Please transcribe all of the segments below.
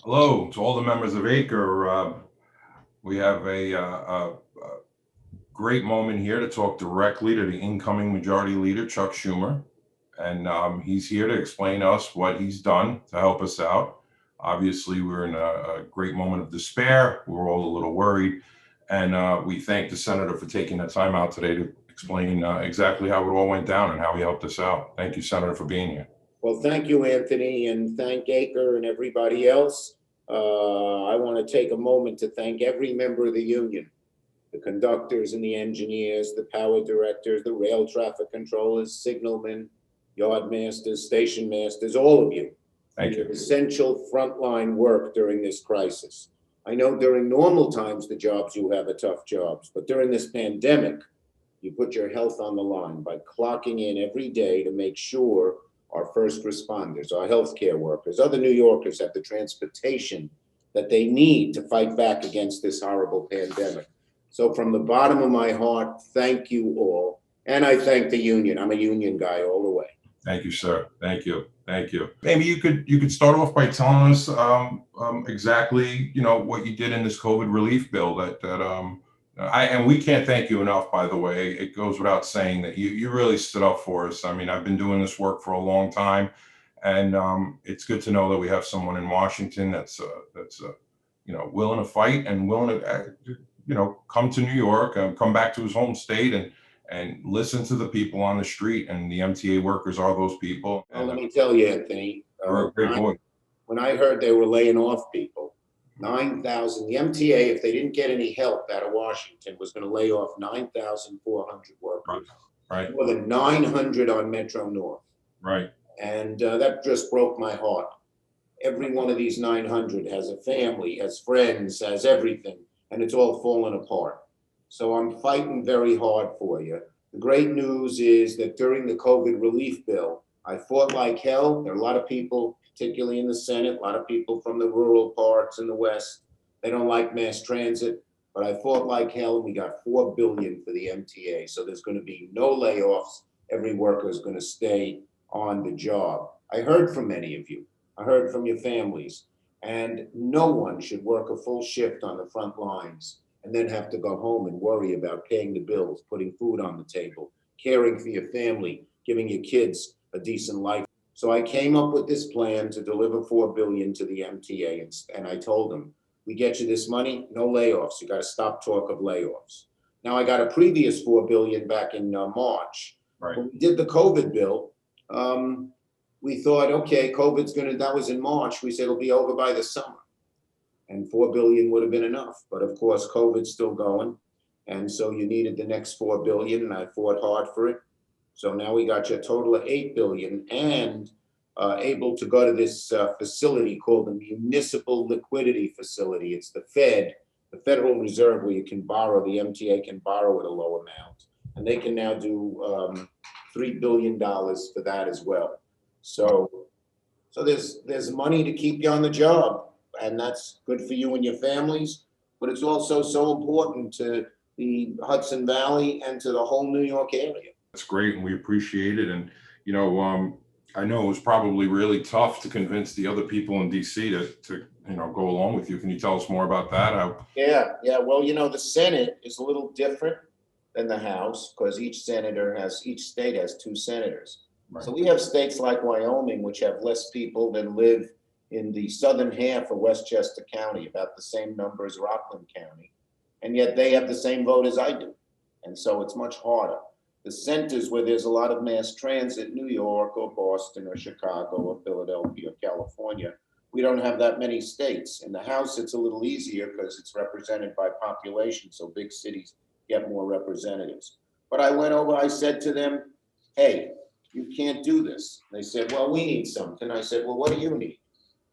Hello to all the members of ACRE. We have a great moment here to talk directly to the incoming Majority Leader, Chuck Schumer. And he's here to explain to us what he's done to help us out. Obviously, we're in a great moment of despair. We're all a little worried. And we thank the Senator for taking the time out today to explain exactly how it all went down and how he helped us out. Thank you, Senator, for being here. Well, thank you, Anthony, and thank ACRE and everybody else. I want to take a moment to thank every member of the union, the conductors and the engineers, the power directors, the rail traffic controllers, signalmen, yard masters, station masters, all of you. Thank you. Essential frontline work during this crisis. I know during normal times, the jobs you have are tough jobs, but during this pandemic, you put your health on the line by clocking in every day to make sure our first responders, our healthcare workers, other New Yorkers have the transportation that they need to fight back against this horrible pandemic. So from the bottom of my heart, thank you all. And I thank the union. I'm a union guy all the way. Thank you, sir. Thank you. Thank you. Maybe you could start off by telling us exactly what you did in this COVID relief bill. And we can't thank you enough. By the way, it goes without saying that you really stood up for us. I mean, I've been doing this work for a long time, and it's good to know that we have someone in Washington that's willing to fight and willing to come to New York, come back to his home state, and listen to the people on the street, and the MTA workers are those people. Well, let me tell you, Anthony, You're a great boy. when I heard they were laying off people, 9,000, the MTA, if they didn't get any help out of Washington, was going to lay off 9,400 workers. Right. More than 900 on Metro North. Right. And that just broke my heart. Every one of these 900 has a family, has friends, has everything, and it's all falling apart. So I'm fighting very hard for you. The great news is that during the COVID relief bill, I fought like hell. There are a lot of people, particularly in the Senate, a lot of people from the rural parts in the West. They don't like mass transit, but I fought like hell, and we got $4 billion for the MTA. So there's going to be no layoffs. Every worker is going to stay on the job. I heard from many of you. I heard from your families, and no one should work a full shift on the front lines and then have to go home and worry about paying the bills, putting food on the table, caring for your family, giving your kids a decent life. So I came up with this plan to deliver $4 billion to the MTA, and I told them, we get you this money, no layoffs. You got to stop talk of layoffs. Now I got a previous $4 billion back in March. Right. When we did the COVID bill, we thought, okay, that was in March. We said it'll be over by the summer, and $4 billion would have been enough. But of course, COVID's still going. And so you needed the next $4 billion, and I fought hard for it. So now we got you a total of $8 billion, and able to go to this facility called the Municipal Liquidity Facility. It's the Federal Reserve, where you can borrow, the MTA can borrow at a low amount. And they can now do $3 billion for that as well. So there's money to keep you on the job, and that's good for you and your families. But it's also so important to the Hudson Valley and to the whole New York area. That's great, and we appreciate it. And I know it was probably really tough to convince the other people in DC to go along with you. Can you tell us more about that? Yeah. Well, the Senate is a little different than the House, because each state has two senators. Right. So we have states like Wyoming, which have less people than live in the southern half of Westchester County, about the same number as Rockland County, and yet they have the same vote as I do. And so it's much harder. The centers where there's a lot of mass transit, New York or Boston or Chicago or Philadelphia or California, we don't have that many states. In the House, it's a little easier because it's represented by population, so big cities get more representatives. But I said to them, hey, you can't do this. They said, well, we need something. I said, well, what do you need?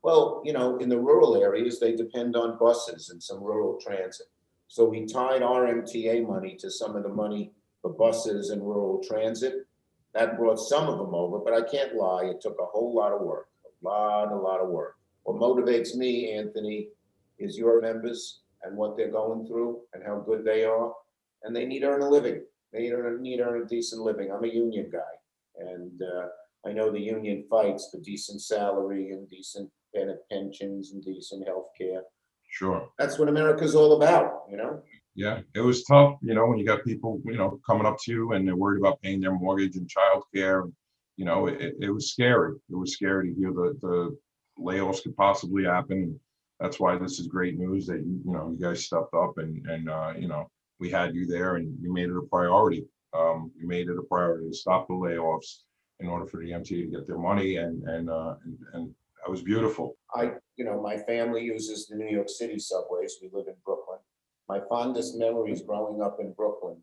Well, in the rural areas, they depend on buses and some rural transit. So we tied our MTA money to some of the money for buses and rural transit. That brought some of them over, but I can't lie, it took a whole lot of work, a lot of work. What motivates me, Anthony, is your members and what they're going through and how good they are. And they need to earn a living. They need to earn a decent living. I'm a union guy, and I know the union fights for decent salary and decent independent pensions and decent health care. Sure. That's what America's all about, you know? Yeah, it was tough, when you got people, coming up to you and they're worried about paying their mortgage and childcare. It was scary. It was scary to hear the layoffs could possibly happen. That's why this is great news that you guys stepped up and we had you there and you made it a priority. You made it a priority to stop the layoffs in order for the MTA to get their money, and that was beautiful. My family uses the New York City subways. We live in Brooklyn. My fondest memories growing up in Brooklyn,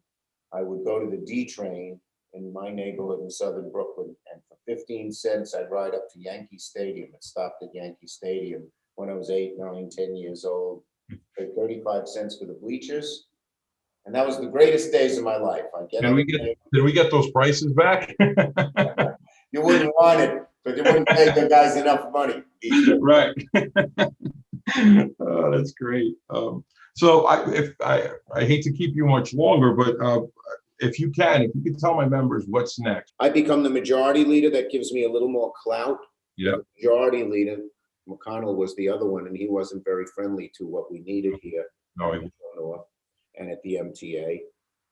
I would go to the D train in my neighborhood in Southern Brooklyn, and for 15 cents, I'd ride up to Yankee Stadium. It stopped at Yankee Stadium when I was 8, 9, 10 years old. Paid 35 cents for the bleachers, and that was the greatest days of my life. Did we get those prices back? You wouldn't want it, but you wouldn't pay the guys enough money. Right. Oh, that's great. So I hate to keep you much longer, but if you could tell my members what's next. I become the majority leader. That gives me a little more clout. Yeah. The majority leader, McConnell was the other one, and he wasn't very friendly to what we needed here. No, and at the MTA.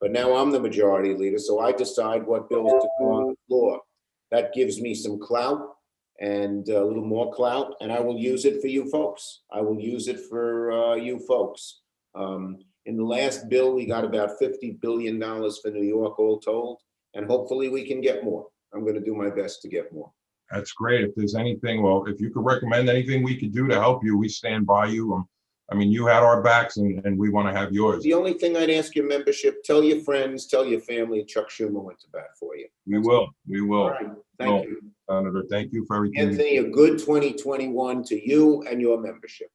But now I'm the majority leader, so I decide what bills to go on the floor. That gives me some clout and a little more clout, and I will use it for you folks. I will use it for you folks. In the last bill, we got about $50 billion for New York all told, and hopefully we can get more. I'm going to do my best to get more. That's great. If there's anything, if you could recommend anything we could do to help you, we stand by you. You had our backs, and we want to have yours. The only thing I'd ask your membership, tell your friends, tell your family, Chuck Schumer went to bat for you. We will. All right. Thank you. Senator, thank you for everything. Anthony, a good 2021 to you and your membership.